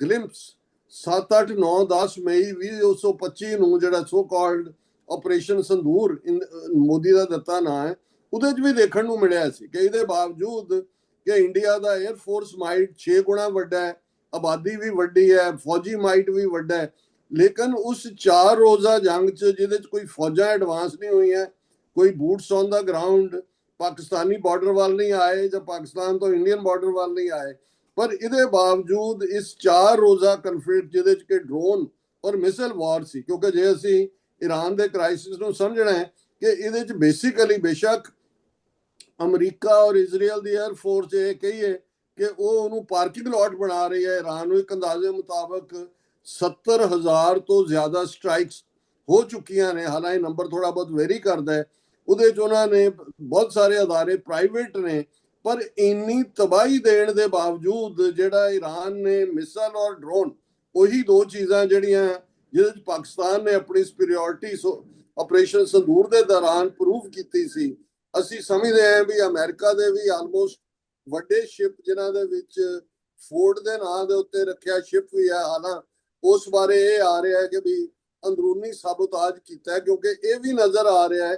ਗਲਿੰਪਸ 7, 8, 9, 10 ਮਈ 2025 ਨੂੰ ਜਿਹੜਾ ਸੋ ਕਾਲਡ ਆਪਰੇਸ਼ਨ ਸੰਦੂਰ, ਮੋਦੀ ਦਾ ਦਿੱਤਾ ਨਾਂ ਹੈ, ਉਹਦੇ 'ਚ ਵੀ ਦੇਖਣ ਨੂੰ ਮਿਲਿਆ ਸੀ ਕਿ ਇਹਦੇ ਬਾਵਜੂਦ ਕਿ ਇੰਡੀਆ ਦਾ 에ਅਰ ਫੋਰਸ ਮਾਈਟ 6 ਗੁਣਾ ਵੱਡਾ ਹੈ, ਆਬਾਦੀ ਵੀ ਵੱਡੀ ਹੈ, ਫੌਜੀ ਮਾਈਟ ਵੀ ਵੱਡਾ ਹੈ, ਲੇਕਿਨ ਉਸ 4 ਰੋਜ਼ਾ ਜੰਗ 'ਚ ਜਿਹਦੇ 'ਚ ਕੋਈ ਫੌਜਾਂ ਐਡਵਾਂਸ ਨਹੀਂ ਹੋਈਆਂ, ਕੋਈ boots on the ground Pakistani border ਵੱਲ ਨਹੀਂ ਆਏ ਜਾਂ ਪਾਕਿਸਤਾਨ ਤੋਂ ਇੰਡੀਅਨ ਬਾਰਡਰ ਵੱਲ ਨਹੀਂ ਆਏ, ਪਰ ਇਹਦੇ ਬਾਵਜੂਦ ਇਸ 4 ਰੋਜ਼ਾ ਕਨਫਲਿਕਟ ਜਿਹਦੇ 'ਚ ਕਿ ਡਰੋਨ ਔਰ ਮਿਸਾਈਲ ਵਾਰ ਸੀ, ਕਿਉਂਕਿ ਜੇ ਅਸੀਂ ਈਰਾਨ ਦੇ ਕ੍ਰਾਈਸਿਸ ਨੂੰ ਸਮਝਣਾ ਹੈ ਕਿ ਇਹਦੇ 'ਚ ਬੇਸਿਕਲੀ ਬੇਸ਼ੱਕ ਅਮਰੀਕਾ ਔਰ ਇਜ਼ਰਾਈਲ ਦੀ 에ਅਰ ਫੋਰਸ ਇਹ ਕਹੀਏ ਕਿ ਉਹ ਉਹਨੂੰ ਪਾਰਕਿੰਗ ਲੋਟ ਬਣਾ ਰਹੀ ਹੈ ਈਰਾਨ ਨੂੰ, ਇੱਕ ਅੰਦਾਜ਼ੇ ਮੁਤਾਬਕ 70,000 ਤੋਂ ਜ਼ਿਆਦਾ ਸਟ੍ਰਾਈਕਸ ਹੋ ਚੁੱਕੀਆਂ ਨੇ। ਹਾਲਾਂਕਿ ਨੰਬਰ ਥੋੜਾ ਬਹੁਤ ਵੇਰੀ ਕਰਦਾ ਹੈ, ਉਹਦੇ 'ਚ ਉਹਨਾਂ ਨੇ ਬਹੁਤ ਸਾਰੇ ਅਦਾਰੇ ਪ੍ਰਾਈਵੇਟ ਨੇ, ਪਰ ਇੰਨੀ ਤਬਾਹੀ ਦੇਣ ਦੇ ਬਾਵਜੂਦ ਜਿਹੜਾ ਈਰਾਨ ਨੇ ਮਿਸਾਈਲ ਔਰ ਡਰੋਨ, ਉਹੀ 2 ਚੀਜ਼ਾਂ ਜਿਹੜੀਆਂ ਜਿਹਦੇ 'ਚ ਪਾਕਿਸਤਾਨ ਨੇ ਆਪਣੀ ਸੁਪੀਰੀਅਰਿਟੀ ਆਪਰੇਸ਼ਨ ਸੰਦੂਰ ਦੇ ਦੌਰਾਨ ਪ੍ਰੂਵ ਕੀਤੀ ਸੀ। ਅਸੀਂ ਸਮਝਦੇ ਹਾਂ ਵੀ ਅਮਰੀਕਾ ਦੇ ਵੀ ਆਲਮੋਸਟ ਵੱਡੇ ਸ਼ਿਪ ਜਿਨ੍ਹਾਂ ਦੇ ਵਿੱਚ ਫੋਰਡ ਦੇ ਨਾਂ ਦੇ ਉੱਤੇ ਰੱਖਿਆ ਸ਼ਿਪ ਵੀ ਹੈ, ਹਾਲਾਂ ਉਸ ਬਾਰੇ ਇਹ ਆ ਰਿਹਾ ਹੈ ਕਿ ਵੀ ਅੰਦਰੂਨੀ ਸਾਬੋਤਾਜ ਕੀਤਾ ਹੈ, ਕਿਉਂਕਿ ਇਹ ਵੀ ਨਜ਼ਰ ਆ ਰਿਹਾ ਹੈ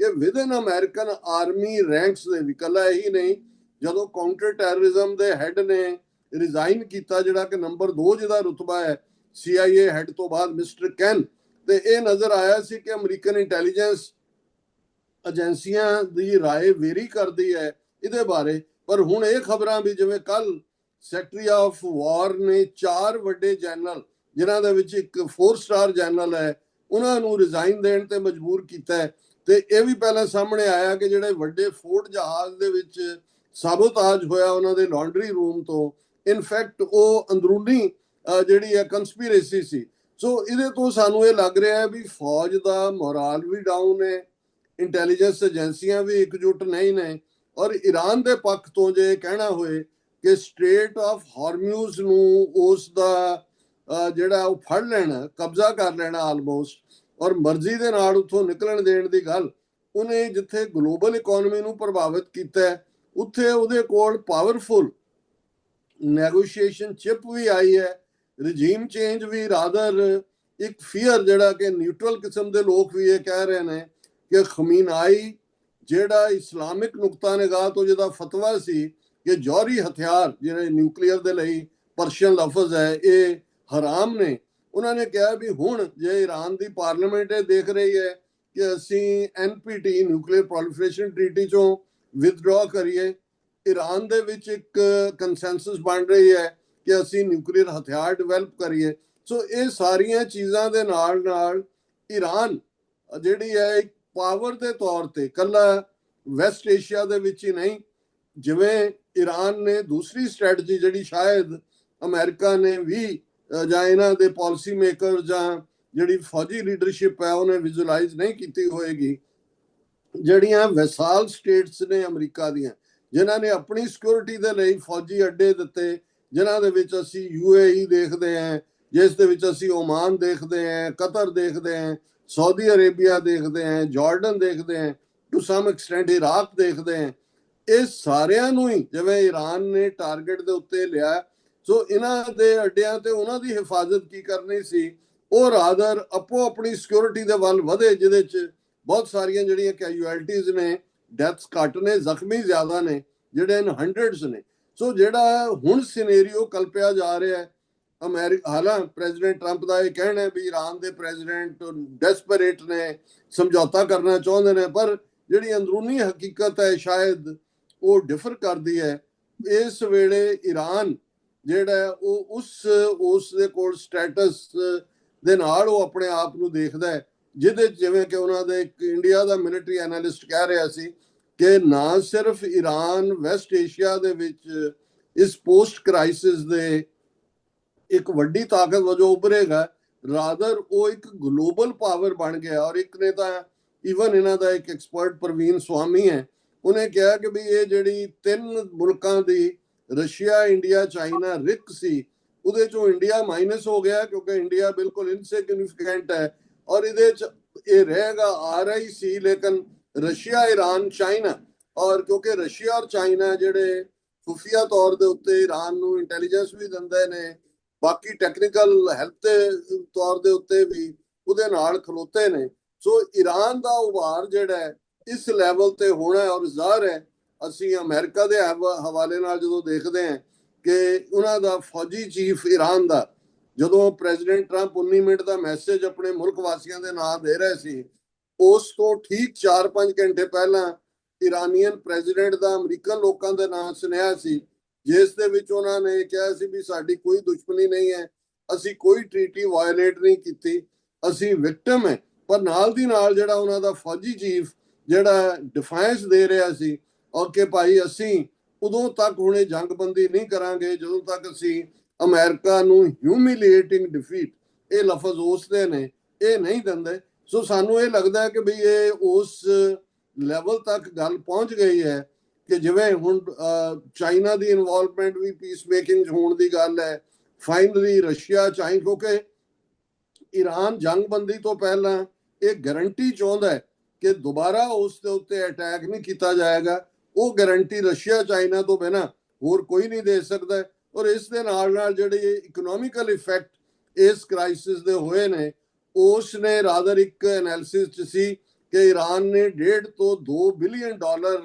ਕਿ ਵਿਦਨ ਅਮਰੀਕਨ ਆਰਮੀ ਰੈਂਕਸ ਦੇ ਵੀ, ਇਕੱਲਾ ਇਹੀ ਨਹੀਂ, ਜਦੋਂ ਕਾਊਂਟਰ ਟੈਰਰਿਜ਼ਮ ਦੇ ਹੈੱਡ ਨੇ ਰਿਜ਼ਾਈਨ ਕੀਤਾ, ਜਿਹੜਾ ਕਿ ਨੰਬਰ 2 ਜਿਹਦਾ ਰੁਤਬਾ ਹੈ CIA ਹੈੱਡ ਤੋਂ ਬਾਅਦ, ਮਿਸਟਰ ਕੈਨ, ਤੇ ਇਹ ਨਜ਼ਰ ਆਇਆ ਸੀ ਕਿ ਅਮਰੀਕਨ ਇੰਟੈਲੀਜੈਂਸ ਏਜੰਸੀਆਂ ਦੀ ਰਾਏ ਵੇਰੀ ਕਰਦੀ ਹੈ ਇਹਦੇ ਬਾਰੇ। ਪਰ ਹੁਣ ਇਹ ਖਬਰਾਂ ਵੀ ਜਿਵੇਂ ਕੱਲ ਸੈਕਟਰੀ ਆਫ ਵਾਰ ਨੇ 4 ਵੱਡੇ ਜਨਰਲ, ਜਿਨ੍ਹਾਂ ਦੇ ਵਿੱਚ ਇੱਕ 4 ਸਟਾਰ ਜਨਰਲ ਹੈ, ਉਹਨਾਂ ਨੂੰ ਰਿਜ਼ਾਈਨ ਦੇਣ ਤੇ ਮਜਬੂਰ ਕੀਤਾ ਹੈ। ਤੇ ਇਹ ਵੀ ਪਹਿਲਾਂ ਸਾਹਮਣੇ ਆਇਆ ਕਿ ਜਿਹੜੇ ਵੱਡੇ ਫੋਰਡ ਜਹਾਜ਼ ਦੇ ਵਿੱਚ ਸਾਬੋਤਾਜ ਹੋਇਆ ਉਹਨਾਂ ਦੇ ਲਾਂਡਰੀ ਰੂਮ ਤੋਂ, ਇਨਫੈਕਟ ਉਹ ਅੰਦਰੂਨੀ ਜਿਹੜੀ ਹੈ ਕੰਸਪੀਰੇਸੀ ਸੀ। ਸੋ ਇਹਦੇ ਤੋਂ ਸਾਨੂੰ ਇਹ ਲੱਗ ਰਿਹਾ ਹੈ ਵੀ ਫੌਜ ਦਾ ਮੋਰਾਲ ਵੀ ਡਾਊਨ ਹੈ, ਇੰਟੈਲੀਜੈਂਸ ਏਜੰਸੀਆਂ ਵੀ ਇਕਜੁੱਟ ਨਹੀਂ ਨੇ, ਔਰ ਈਰਾਨ ਦੇ ਪੱਖ ਤੋਂ ਜੇ ਕਹਿਣਾ ਹੋਏ ਕਿ ਸਟ੍ਰੇਟ ਆਫ ਹਾਰਮਿਊਜ਼ ਨੂੰ ਉਸ ਦਾ ਜਿਹੜਾ ਉਹ ਫੜ ਲੈਣਾ, ਕਬਜ਼ਾ ਕਰ ਲੈਣਾ ਆਲਮੋਸਟ, ਔਰ ਮਰਜ਼ੀ ਦੇ ਨਾਲ ਉੱਥੋਂ ਨਿਕਲਣ ਦੇਣ ਦੀ ਗੱਲ, ਉਹਨੇ ਜਿੱਥੇ ਗਲੋਬਲ ਇਕੋਨਮੀ ਨੂੰ ਪ੍ਰਭਾਵਿਤ ਕੀਤਾ ਉੱਥੇ ਉਹਦੇ ਕੋਲ ਪਾਵਰਫੁਲ ਨੈਗੋਸ਼ੀਏਸ਼ਨ ਚਿਪ ਵੀ ਆਈ ਹੈ, ਰਜੀਮ ਚੇਂਜ ਵੀ, ਰਾਦਰ ਇੱਕ ਫੀਅਰ ਜਿਹੜਾ ਕਿ ਨਿਊਟਰਲ ਕਿਸਮ ਦੇ ਲੋਕ ਵੀ ਇਹ ਕਹਿ ਰਹੇ ਨੇ ਕਿ ਖਮੀਨਾਈ ਜਿਹੜਾ ਇਸਲਾਮਿਕ ਨੁਕਤਾ ਨਿਗਾਹ ਤੋਂ ਜਿਹਦਾ ਫਤਵਾ ਸੀ ਕਿ ਜੌਹਰੀ ਹਥਿਆਰ ਜਿਹੜੇ ਨਿਊਕਲੀਅਰ ਦੇ ਲਈ ਪਰਸ਼ੀਅਨ ਲਫ਼ਜ਼ ਹੈ ਇਹ ਹਰਾਮ ਨੇ, ਉਹਨਾਂ ਨੇ ਕਿਹਾ ਵੀ ਹੁਣ ਜੇ ਈਰਾਨ ਦੀ ਪਾਰਲੀਮੈਂਟ ਇਹ ਦੇਖ ਰਹੀ ਹੈ ਕਿ ਅਸੀਂ NPT ਨਿਊਕਲੀਅਰ ਪ੍ਰੋਲੀਫਰੇਸ਼ਨ ਟ੍ਰੀਟੀ ਚੋਂ ਵਿਦਡਰਾ ਕਰੀਏ, ਈਰਾਨ ਦੇ ਵਿੱਚ ਇੱਕ ਕੰਸੈਂਸਸ ਬਣ ਰਹੀ ਹੈ ਕਿ ਅਸੀਂ ਨਿਊਕਲੀਅਰ ਹਥਿਆਰ ਡਿਵੈਲਪ ਕਰੀਏ। ਸੋ ਇਹ ਸਾਰੀਆਂ ਚੀਜ਼ਾਂ ਦੇ ਨਾਲ ਨਾਲ ਈਰਾਨ ਜਿਹੜੀ ਹੈ ਇੱਕ ਪਾਵਰ ਦੇ ਤੌਰ ਤੇ ਕੱਲਾ ਵੈਸਟ ਏਸ਼ੀਆ ਦੇ ਵਿੱਚ ਹੀ ਨਹੀਂ, ਜਿਵੇਂ ਈਰਾਨ ਨੇ ਦੂਸਰੀ ਸਟ੍ਰੈਟਜੀ ਜਿਹੜੀ ਸ਼ਾਇਦ ਅਮਰੀਕਾ ਨੇ ਵੀ ਜਾਂ ਇਹਨਾਂ ਦੇ ਪਾਲਿਸੀ ਮੇਕਰ ਜਾਂ ਜਿਹੜੀ ਫੌਜੀ ਲੀਡਰਸ਼ਿਪ ਹੈ ਉਹਨੇ ਵਿਜ਼ੂਅਲਾਈਜ਼ ਨਹੀਂ ਕੀਤੀ ਹੋਏਗੀ, ਜਿਹੜੀਆਂ ਵੈਸਾਲ ਸਟੇਟਸ ਨੇ ਅਮਰੀਕਾ ਦੀਆਂ, ਜਿਨ੍ਹਾਂ ਨੇ ਆਪਣੀ ਸਿਕਿਉਰਿਟੀ ਦੇ ਲਈ ਫੌਜੀ ਅੱਡੇ ਦਿੱਤੇ, ਜਿਨ੍ਹਾਂ ਦੇ ਵਿੱਚ ਅਸੀਂ UAE ਦੇਖਦੇ ਹਾਂ, ਜਿਸ ਦੇ ਵਿੱਚ ਅਸੀਂ ਓਮਾਨ ਦੇਖਦੇ ਹਾਂ, ਕਤਰ ਦੇਖਦੇ ਹਾਂ, ਸਾਊਦੀ ਅਰੇਬੀਆ ਦੇਖਦੇ ਹਾਂ, ਜਾਰਡਨ ਦੇਖਦੇ ਹਾਂ, ਟੂ ਸਮ ਐਕਸਟੈਂਟ ਇਰਾਕ ਦੇਖਦੇ ਹਾਂ, ਇਹ ਸਾਰਿਆਂ ਨੂੰ ਹੀ ਜਿਵੇਂ ਈਰਾਨ ਨੇ ਟਾਰਗੇਟ ਦੇ ਉੱਤੇ ਲਿਆ। ਸੋ ਇਹਨਾਂ ਦੇ ਅੱਡਿਆਂ ਤੇ ਉਹਨਾਂ ਦੀ ਹਿਫਾਜ਼ਤ ਕੀ ਕਰਨੀ ਸੀ, ਉਹ ਰਾਦਰ ਆਪੋ ਆਪਣੀ ਸਿਕਿਉਰਿਟੀ ਦੇ ਵੱਲ ਵਧੇ, ਜਿਹਦੇ 'ਚ ਬਹੁਤ ਸਾਰੀਆਂ ਜਿਹੜੀਆਂ ਕੈਜੂਅਲਟੀਜ਼ ਨੇ, ਡੈਥਸ ਘੱਟ ਨੇ, ਜ਼ਖਮੀ ਜ਼ਿਆਦਾ ਨੇ, ਜਿਹੜੇ ਇਨ ਹੰਡਰਡਸ ਨੇ। ਸੋ ਜਿਹੜਾ ਹੁਣ ਸਿਨੇਰੀਓ ਕਲਪਿਆ ਜਾ ਰਿਹਾ ਹੈ ਹਾਲਾਂਕਿ ਪ੍ਰੈਜ਼ੀਡੈਂਟ ਟਰੰਪ ਦਾ ਇਹ ਕਹਿਣਾ ਵੀ ਈਰਾਨ ਦੇ ਪ੍ਰੈਜ਼ੀਡੈਂਟ ਡੈਸਪਰੇਟ ਨੇ, ਸਮਝੌਤਾ ਕਰਨਾ ਚਾਹੁੰਦੇ ਨੇ, ਪਰ ਜਿਹੜੀ ਅੰਦਰੂਨੀ ਹਕੀਕਤ ਹੈ ਸ਼ਾਇਦ ਉਹ ਡਿਫਰ ਕਰਦੀ ਹੈ। ਇਸ ਵੇਲੇ ਈਰਾਨ ਜਿਹੜਾ ਉਹ ਉਸ ਦੇ ਕੋਲ ਸਟੇਟਸ ਦੇ ਨਾਲ ਉਹ ਆਪਣੇ ਆਪ ਨੂੰ ਦੇਖਦਾ ਹੈ, ਜਿਹਦੇ ਜਿਵੇਂ ਕਿ ਉਹਨਾਂ ਦੇ ਇੱਕ ਇੰਡੀਆ ਦਾ ਮਿਲਟਰੀ ਐਨਾਲਿਸਟ ਕਹਿ ਰਿਹਾ ਸੀ ਕਿ ਨਾ ਸਿਰਫ ਈਰਾਨ ਵੈਸਟ ਏਸ਼ੀਆ ਦੇ ਵਿੱਚ ਇਸ ਪੋਸਟ ਕ੍ਰਾਈਸਿਸ ਦੇ ਇੱਕ ਵੱਡੀ ਤਾਕਤ ਵਜੋਂ ਉੱਭਰੇਗਾ, ਰਾਦਰ ਉਹ ਇੱਕ ਗਲੋਬਲ ਪਾਵਰ ਬਣ ਗਿਆ। ਔਰ ਇੱਕ ਨੇ ਤਾਂ ਈਵਨ ਇਹਨਾਂ ਦਾ ਇੱਕ ਐਕਸਪਰਟ ਪ੍ਰਵੀਨ ਸਵਾਮੀ ਹੈ, ਉਹਨੇ ਕਿਹਾ ਕਿ ਵੀ ਇਹ ਜਿਹੜੀ 3 ਮੁਲਕਾਂ ਦੀ ਰਸ਼ੀਆ, ਇੰਡੀਆ, ਚਾਈਨਾ ਰਿਕ ਸੀ, ਉਹਦੇ ਚੋਂ ਇੰਡੀਆ ਮਾਈਨਸ ਹੋ ਗਿਆ ਕਿਉਂਕਿ ਇੰਡੀਆ ਬਿਲਕੁਲ ਇਨਸਿਗਨੀਫੀਕੈਂਟ ਹੈ, ਔਰ ਇਹਦੇ ਚ ਇਹ ਰਹੇਗਾ RIC, ਲੇਕਿਨ ਰਸ਼ੀਆ, ਈਰਾਨ, ਚਾਈਨਾ, ਔਰ ਕਿਉਂਕਿ ਰਸ਼ੀਆ ਔਰ ਚਾਈਨਾ ਜਿਹੜੇ ਖੁਫੀਆ ਤੌਰ ਦੇ ਉੱਤੇ ਈਰਾਨ ਨੂੰ ਇੰਟੈਲੀਜੈਂਸ ਵੀ ਦਿੰਦੇ ਨੇ, ਬਾਕੀ ਟੈਕਨੀਕਲ ਹੈਲਪ ਦੇ ਤੌਰ ਦੇ ਉੱਤੇ ਵੀ ਉਹਦੇ ਨਾਲ ਖਲੋਤੇ ਨੇ। ਸੋ ਈਰਾਨ ਦਾ ਉਭਾਰ ਜਿਹੜਾ ਇਸ ਲੈਵਲ ਤੇ ਹੋਣਾ, ਔਰ ਜ਼ਾਹਰ ਹੈ ਅਸੀਂ ਅਮਰੀਕਾ ਦੇ ਹਵਾਲੇ ਨਾਲ ਜਦੋਂ ਦੇਖਦੇ ਹਾਂ ਕਿ ਉਹਨਾਂ ਦਾ ਫੌਜੀ ਚੀਫ ਈਰਾਨ ਦਾ ਜਦੋਂ ਪ੍ਰੈਜ਼ੀਡੈਂਟ ਟਰੰਪ 19 ਮਿੰਟ ਦਾ ਮੈਸੇਜ ਆਪਣੇ ਮੁਲਕ ਵਾਸੀਆਂ ਦੇ ਨਾਂ ਦੇ ਰਹੇ ਸੀ, ਉਸ ਤੋਂ ਠੀਕ 4-5 ਘੰਟੇ ਪਹਿਲਾਂ ਈਰਾਨੀਅਨ ਪ੍ਰੈਜ਼ੀਡੈਂਟ ਦਾ ਅਮਰੀਕਨ ਲੋਕਾਂ ਦੇ ਨਾਂ ਸੁਨੇਹਾ ਸੀ, ਜਿਸ ਦੇ ਵਿੱਚ ਉਹਨਾਂ ਨੇ ਕਿਹਾ ਸੀ ਵੀ ਸਾਡੀ ਕੋਈ ਦੁਸ਼ਮਣੀ ਨਹੀਂ ਹੈ, ਅਸੀਂ ਕੋਈ ਟ੍ਰੀਟੀ ਵਾਇਲੇਟ ਨਹੀਂ ਕੀਤੀ, ਅਸੀਂ ਵਿਕਟਮ ਹੈ। ਪਰ ਨਾਲ ਦੀ ਨਾਲ ਜਿਹੜਾ ਉਹਨਾਂ ਦਾ ਫੌਜੀ ਚੀਫ ਜਿਹੜਾ ਡਿਫੈਂਸ ਦੇ ਰਿਹਾ ਸੀ ਔਰ ਕਿ ਭਾਈ ਅਸੀਂ ਉਦੋਂ ਤੱਕ ਹੁਣੇ ਜੰਗਬੰਦੀ ਨਹੀਂ ਕਰਾਂਗੇ ਜਦੋਂ ਤੱਕ ਅਸੀਂ ਅਮਰੀਕਾ ਨੂੰ ਹਿਊਮਿਲੀਏਟਿੰਗ ਡਿਫੀਟ, ਇਹ ਲਫ਼ਜ਼ ਉਸ ਦੇ ਨੇ, ਇਹ ਨਹੀਂ ਦਿੰਦੇ। ਸੋ ਸਾਨੂੰ ਇਹ ਲੱਗਦਾ ਕਿ ਵੀ ਇਹ ਉਸ ਲੈਵਲ ਤੱਕ ਗੱਲ ਪਹੁੰਚ ਗਈ ਹੈ ਕਿ ਜਿਵੇਂ ਹੁਣ ਚਾਈਨਾ ਦੀ ਇਨਵੋਲਵਮੈਂਟ ਵੀ ਪੀਸ ਮੇਕਿੰਗ ਹੋਣ ਦੀ ਗੱਲ ਹੈ, ਫਾਈਨਲੀ ਰਸ਼ੀਆ, ਚਾਈਨਾ, ਕਿਉਂਕਿ ਈਰਾਨ ਜੰਗਬੰਦੀ ਤੋਂ ਪਹਿਲਾਂ ਇਹ ਗਾਰੰਟੀ ਚਾਹੁੰਦਾ ਹੈ ਕਿ ਦੁਬਾਰਾ ਉਸ ਦੇ ਉੱਤੇ ਅਟੈਕ ਨਹੀਂ ਕੀਤਾ ਜਾਏਗਾ, ਉਹ ਗਾਰੰਟੀ ਰਸ਼ੀਆ, ਚਾਈਨਾ ਤੋਂ ਬਿਨਾਂ ਹੋਰ ਕੋਈ ਨਹੀਂ ਦੇ ਸਕਦਾ। ਔਰ ਇਸ ਦੇ ਨਾਲ ਨਾਲ ਜਿਹੜੇ ਇਕਨੋਮਿਕਲ ਇਫੈਕਟ ਇਸ ਕ੍ਰਾਈਸਿਸ ਦੇ ਹੋਏ ਨੇ, ਉਸ ਨੇ ਰਾਦਰ ਇੱਕ ਐਨਾਲਿਸਿਸ 'ਚ ਸੀ ਕਿ ਈਰਾਨ ਨੇ $1.5 ਤੋਂ $2 ਬਿਲੀਅਨ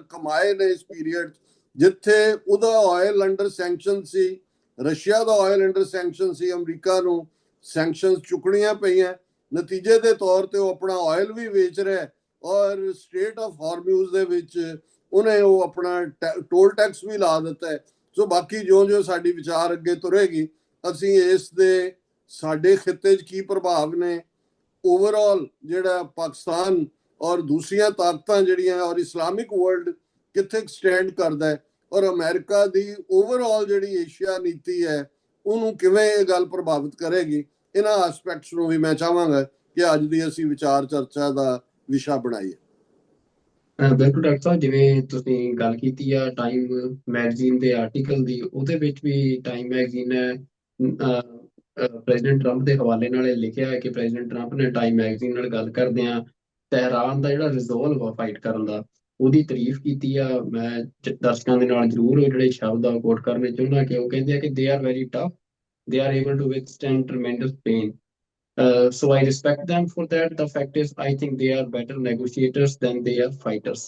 ਕਮਾਏ ਨੇ ਇਸ ਪੀਰੀਅਡ, ਜਿੱਥੇ ਉਹਦਾ ਆਇਲ ਅੰਡਰ ਸੈਂਕਸ਼ਨ ਸੀ, ਰਸ਼ੀਆ ਦਾ ਆਇਲ ਅੰਡਰ ਸੈਂਕਸ਼ਨ ਸੀ, ਅਮਰੀਕਾ ਨੂੰ ਸੈਂਕਸ਼ਨਸ ਚੁੱਕਣੀਆਂ ਪਈਆਂ। ਨਤੀਜੇ ਦੇ ਤੌਰ ਤੇ ਉਹ ਆਪਣਾ ਆਇਲ ਵੀ ਵੇਚ ਰਿਹਾ ਔਰ ਸਟੇਟ ਆਫ ਹਾਰਮਿਊਜ਼ ਦੇ ਵਿੱਚ ਉਹਨੇ ਉਹ ਆਪਣਾ ਟੋਲ ਟੈਕਸ ਵੀ ਲਾ ਦਿੱਤਾ ਹੈ। ਸੋ ਬਾਕੀ ਜਿਉਂ-ਜਿਉਂ ਸਾਡੀ ਵਿਚਾਰ ਅੱਗੇ ਤੁਰੇਗੀ, ਅਸੀਂ ਇਸ ਦੇ ਸਾਡੇ ਖਿੱਤੇ 'ਚ ਕੀ ਪ੍ਰਭਾਵ ਨੇ, ਓਵਰਆਲ ਜਿਹੜਾ ਪਾਕਿਸਤਾਨ ਔਰ ਦੂਸਰੀਆਂ ਤਾਕਤਾਂ ਜਿਹੜੀਆਂ ਔਰ ਇਸਲਾਮਿਕ ਵਰਲਡ ਕਿੱਥੇ ਸਟੈਂਡ ਕਰਦਾ ਹੈ, ਔਰ ਅਮਰੀਕਾ ਦੀ ਓਵਰਆਲ ਜਿਹੜੀ ਏਸ਼ੀਆ ਨੀਤੀ ਹੈ ਉਹਨੂੰ ਕਿਵੇਂ ਇਹ ਗੱਲ ਪ੍ਰਭਾਵਿਤ ਕਰੇਗੀ, ਇਹਨਾਂ ਐਸਪੈਕਟਸ ਨੂੰ ਵੀ ਮੈਂ ਚਾਹਾਂਗਾ ਕਿ ਅੱਜ ਦੀ ਅਸੀਂ ਵਿਚਾਰ ਚਰਚਾ ਦਾ ਵਿਸ਼ਾ ਬਣਾਈਏ। ਬਿਲਕੁਲ ਡਾਕਟਰ ਸਾਹਿਬ, ਜਿਵੇਂ ਤੁਸੀਂ ਗੱਲ ਕੀਤੀ ਆ ਟਾਈਮ ਮੈਗਜ਼ੀਨ ਦੇ ਆਰਟੀਕਲ ਦੀ, ਉਹਦੇ ਵਿੱਚ ਵੀ ਟਾਈਮ ਮੈਗਜ਼ੀਨ ਨੇ ਪ੍ਰੈਜ਼ੀਡੈਂਟ ਟਰੰਪ ਦੇ ਹਵਾਲੇ ਨਾਲ ਇਹ ਲਿਖਿਆ ਹੈ ਕਿ ਪ੍ਰੈਜ਼ੀਡੈਂਟ ਟਰੰਪ ਨੇ ਟਾਈਮ ਮੈਗਜ਼ੀਨ ਨਾਲ ਗੱਲ ਕਰਦਿਆਂ ਤਹਿਰਾਨ ਦਾ ਜਿਹੜਾ ਰਿਜ਼ੋਲਵ ਆ ਫਾਈਟ ਕਰਨ ਦਾ, ਉਹਦੀ ਤਾਰੀਫ ਕੀਤੀ ਆ। ਮੈਂ ਦਰਸ਼ਕਾਂ ਦੇ ਨਾਲ ਜ਼ਰੂਰ ਉਹ ਜਿਹੜੇ ਸ਼ਬਦ ਆ ਕੋਟ ਕਰਨੇ ਚਾਹੁੰਦਾ ਕਿ ਉਹ ਕਹਿੰਦੇ ਆ ਕਿ they are very tough, they are able to withstand tremendous pain. So I respect them for that. The fact is, I think they are better negotiators than they are fighters.